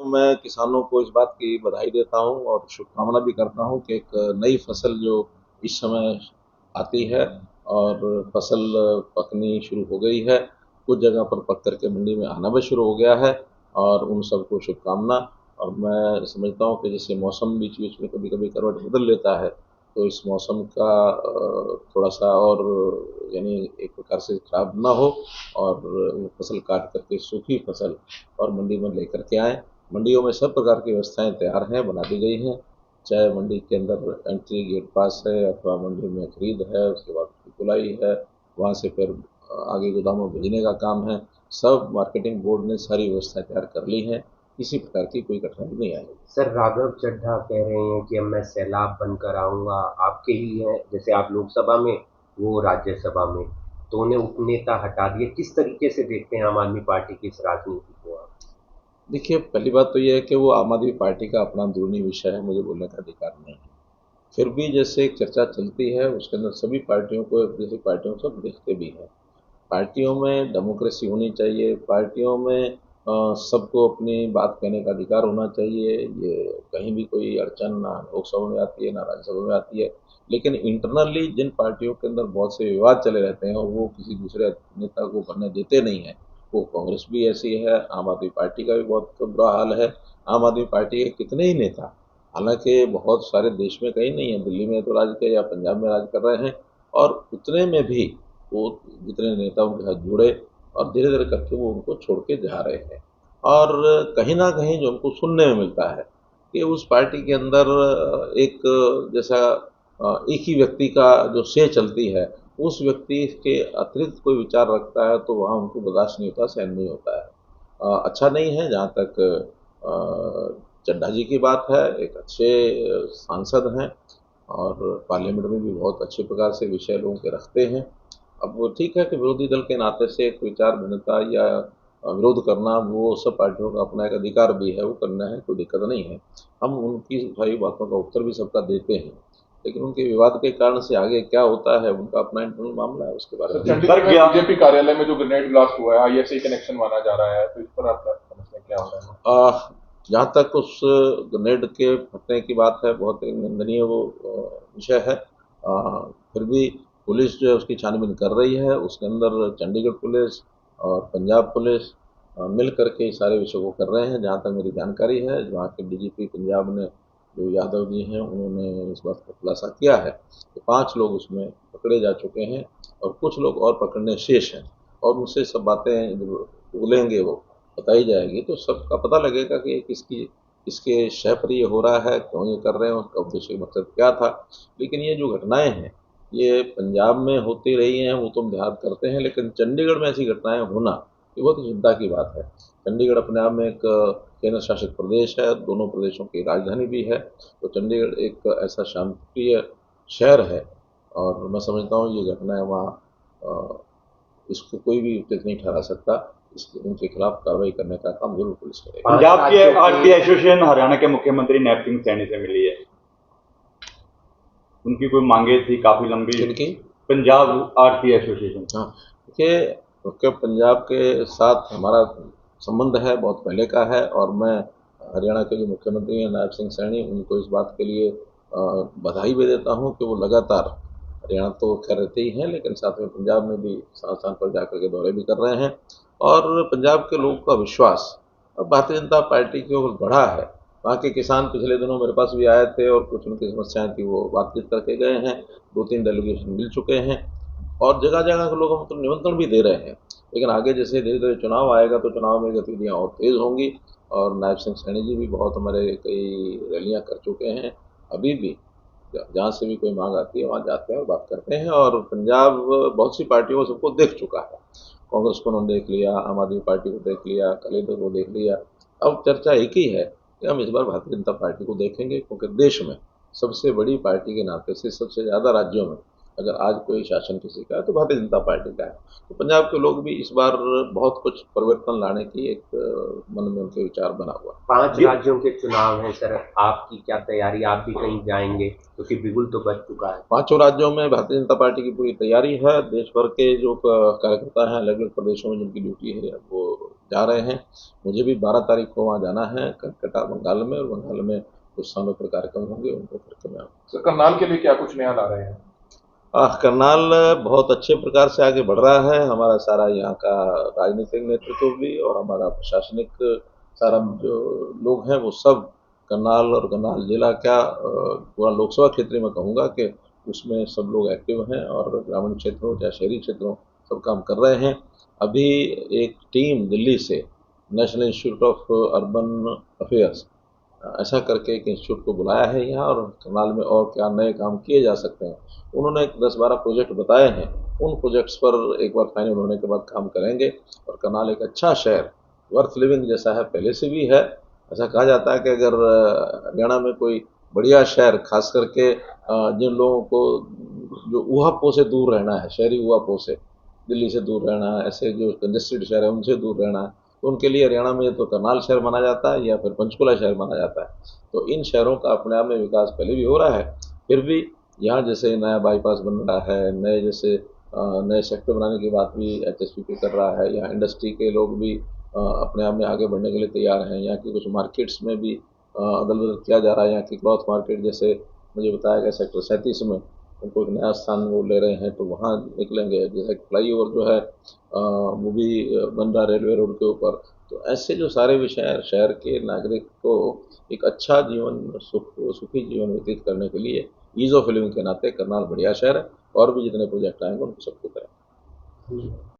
मैं किसानों को इस बात की बधाई देता हूँ और शुभकामना भी करता हूँ कि एक नई फसल जो इस समय आती है और फसल पकनी शुरू हो गई है, कुछ जगह पर पक करके मंडी में आना भी शुरू हो गया है और उन सबको शुभकामना। और मैं समझता हूँ कि जैसे मौसम बीच बीच में कभी कभी करवट बदल लेता है, तो इस मौसम का थोड़ा सा और यानी एक प्रकार से खराब ना हो और वो फसल काट करके सूखी फसल और मंडी में लेकर के आएँ। मंडियों में सब प्रकार की व्यवस्थाएं तैयार हैं, बना दी गई हैं, चाहे मंडी के अंदर एंट्री गेट पास है अथवा मंडी में खरीद है, उसके बाद तुलाई है, वहाँ से फिर आगे गोदामों भेजने का काम है। सब मार्केटिंग बोर्ड ने सारी व्यवस्थाएं तैयार कर ली हैं, किसी प्रकार की कोई कठिनाई नहीं आएगी। सर, राघव चड्ढा कह रहे हैं कि अब मैं सैलाब बनकर आऊंगा। आपके ही हैं, जैसे आप लोकसभा में, वो राज्यसभा में, तो उन्हें उपनेता हटा दिए। किस तरीके से देखते हैं आम आदमी पार्टी की इस राजनीति को आप? देखिए, पहली बात तो ये है कि वो आम आदमी पार्टी का अपना अंदरूनी विषय है, मुझे बोलने का अधिकार नहीं है। फिर भी जैसे एक चर्चा चलती है उसके अंदर सभी पार्टियों को जैसी पार्टियों को सब देखते भी हैं। पार्टियों में डेमोक्रेसी होनी चाहिए, पार्टियों में सबको अपनी बात कहने का अधिकार होना चाहिए। ये कहीं भी कोई अड़चन ना लोकसभा में आती है ना राज्यसभा में आती है। लेकिन इंटरनली जिन पार्टियों के अंदर बहुत से विवाद चले रहते हैं और वो किसी दूसरे नेता को बनने देते नहीं हैं, वो कांग्रेस भी ऐसी है, आम आदमी पार्टी का भी बहुत बुरा हाल है। आम आदमी पार्टी के कितने ही नेता, हालांकि बहुत सारे देश में कहीं नहीं है, दिल्ली में तो राज किया या पंजाब में राज कर रहे हैं, और उतने में भी वो जितने नेता उनके साथ जुड़े और धीरे धीरे करके वो उनको छोड़ के जा रहे हैं। और कहीं ना कहीं जो हमको सुनने में मिलता है कि उस पार्टी के अंदर एक जैसा एक ही व्यक्ति का जो से चलती है, उस व्यक्ति के अतिरिक्त कोई विचार रखता है तो वहाँ उनको बर्दाश्त नहीं होता, सहन नहीं होता है। अच्छा नहीं है। जहाँ तक चड्ढा जी की बात है, एक अच्छे सांसद हैं और पार्लियामेंट में भी बहुत अच्छे प्रकार से विषय लोगों के रखते हैं। अब वो ठीक है कि विरोधी दल के नाते से एक विचार भिन्नता या विरोध करना वो सब पार्टियों का अपना एक अधिकार भी है, वो करना है, कोई दिक्कत नहीं है। हम उनकी सारी बातों का उत्तर भी सबका देते हैं, लेकिन उनके विवाद के कारण से आगे क्या होता है उनका अपना इंटरनल मामला है, उसके बारे में चंडीगढ़ में बीजेपी कार्यालय में जो ग्रेनेड ब्लास्ट हुआ है, आईएसआई कनेक्शन माना जा रहा है, तो इस पर आपका समझते हैं क्या हो रहा है? जहाँ तक उस ग्रेनेड के फटने की बात है, बहुत ही निंदनीय वो विषय है। फिर भी पुलिस जो है उसकी छानबीन कर रही है, उसके अंदर चंडीगढ़ पुलिस और पंजाब पुलिस मिल करके इस सारे विषय को कर रहे हैं। जहाँ तक मेरी जानकारी है, वहाँ के डीजीपी पंजाब ने जो यादव जी हैं उन्होंने इस बात का खुलासा किया है कि 5 लोग उसमें पकड़े जा चुके हैं और कुछ लोग और पकड़ने शेष हैं, और उनसे सब बातें जो उगलेंगे वो बताई जाएगी, तो सबका पता लगेगा कि किसकी किसके शय पर ये हो रहा है, क्यों ये कर रहे हैं, उसका उद्देश्य मकसद क्या था। लेकिन ये जो घटनाएं हैं ये पंजाब में होती रही हैं, वो तो हम ध्यान करते हैं, लेकिन चंडीगढ़ में ऐसी घटनाएं होना ये बहुत ही चिंता की बात है। चंडीगढ़ अपने आप में एक केंद्र शासित प्रदेश है, दोनों प्रदेशों की राजधानी भी है, तो चंडीगढ़ एक ऐसा शांतिप्रिय शहर है और मैं समझता हूँ ये घटनाएं वहाँ इसको कोई भी उचित नहीं ठहरा सकता। उनके खिलाफ कार्रवाई करने का काम जरूर पुलिस करेगी। पंजाब के आरटी एसोसिएशन हरियाणा के मुख्यमंत्री नैब सिंह सैनी से मिली है, उनकी कोई मांगे थी काफी लंबी। इनकी पंजाब आरती एसोसिएशन, हाँ, देखिए पंजाब के साथ हमारा संबंध है, बहुत पहले का है, और मैं हरियाणा के जो मुख्यमंत्री हैं नायब सिंह सैनी, उनको इस बात के लिए बधाई भी देता हूँ कि वो लगातार हरियाणा तो खैर रहते ही हैं, लेकिन साथ में पंजाब में भी स्थान स्थान पर जाकर के दौरे भी कर रहे हैं। और पंजाब के लोगों का विश्वास अब भारतीय जनता पार्टी की ओर बढ़ा है। वहाँ के किसान पिछले दिनों मेरे पास भी आए थे और कुछ उनकी समस्याएं थी वो बातचीत करके गए हैं, 2-3 डेलीगेशन मिल चुके हैं और जगह जगह के लोग हम तो निमंत्रण भी दे रहे हैं। लेकिन आगे जैसे धीरे धीरे चुनाव आएगा तो चुनाव में गतिविधियाँ और तेज़ होंगी। और नायब सिंह सैनी जी भी बहुत हमारे कई रैलियाँ कर चुके हैं, अभी भी जहाँ से भी कोई मांग आती है वहाँ जाते हैं और बात करते हैं। और पंजाब बहुत सी पार्टियों को सबको देख चुका है, कांग्रेस को उन्होंने देख लिया, आम आदमी पार्टी को देख लिया, अकाली दल को देख लिया। अब चर्चा एक ही है कि हम इस बार भारतीय जनता पार्टी को देखेंगे, क्योंकि देश में सबसे बड़ी पार्टी के नाते से सबसे ज़्यादा राज्यों में अगर आज कोई शासन किसी का है तो भारतीय जनता पार्टी का है। तो पंजाब के लोग भी इस बार बहुत कुछ परिवर्तन लाने की एक मन में उनके विचार बना हुआ है। 5 राज्यों के चुनाव हैं सर, आपकी क्या तैयारी? आप भी कहीं जाएंगे? क्योंकि बिगुल तो बज चुका है। 5 राज्यों में भारतीय जनता पार्टी की पूरी तैयारी है। देश भर के जो कार्यकर्ता हैं अलग अलग प्रदेशों में जिनकी ड्यूटी है वो जा रहे हैं। मुझे भी 12 तारीख को वहाँ जाना है कलकत्ता बंगाल में, और बंगाल में कुछ स्थानों पर कार्यक्रम होंगे, उनको करके मैं सर करनाल के लिए क्या कुछ नया ला रहे हैं? करनाल बहुत अच्छे प्रकार से आगे बढ़ रहा है। हमारा सारा यहाँ का राजनीतिक नेतृत्व भी और हमारा प्रशासनिक सारा जो लोग हैं वो सब करनाल और करनाल जिला क्या पूरा लोकसभा क्षेत्र में कहूँगा कि उसमें सब लोग एक्टिव हैं, और ग्रामीण क्षेत्रों या शहरी क्षेत्रों सब काम कर रहे हैं। अभी एक टीम दिल्ली से national institute of urban affairs ऐसा करके एक इंस्टीट्यूट को बुलाया है यहाँ, और करनाल में और क्या नए काम किए जा सकते हैं उन्होंने 10-12 प्रोजेक्ट बताए हैं। उन प्रोजेक्ट्स पर एक बार फाइनल होने के बाद काम करेंगे, और करनाल एक अच्छा शहर वर्थ लिविंग जैसा है, पहले से भी है। ऐसा कहा जाता है कि अगर हरियाणा में कोई बढ़िया शहर, खास करके जिन लोगों को जो ऊहापोह से दूर रहना है, शहरी ऊहापोह से दिल्ली से दूर रहना है, ऐसे जो कंजेस्टेड शहर है उनसे दूर रहना है, तो उनके लिए हरियाणा में तो करनाल शहर माना जाता है या फिर पंचकुला शहर माना जाता है। तो इन शहरों का अपने आप में विकास पहले भी हो रहा है। फिर भी यहाँ जैसे नया बाईपास बन रहा है, नए जैसे नए सेक्टर बनाने की बात भी HSPP कर रहा है। यहाँ इंडस्ट्री के लोग भी अपने आप में आगे बढ़ने के लिए तैयार हैं। यहाँ की कुछ मार्केट्स में भी अदल बदल किया जा रहा है। यहाँ की क्लॉथ मार्केट जैसे मुझे बताया गया सेक्टर 37 में उनको एक नया स्थान वो ले रहे हैं, तो वहाँ निकलेंगे। जैसे फ्लाई ओवर जो है वो भी बन रहा रेलवे रोड के ऊपर। तो ऐसे जो सारे विषय शहर के नागरिक को एक अच्छा जीवन, सुखी जीवन व्यतीत करने के लिए ईज ऑफ लिविंग के नाते करनाल बढ़िया शहर है, और भी जितने प्रोजेक्ट आएंगे उनको सबको करें।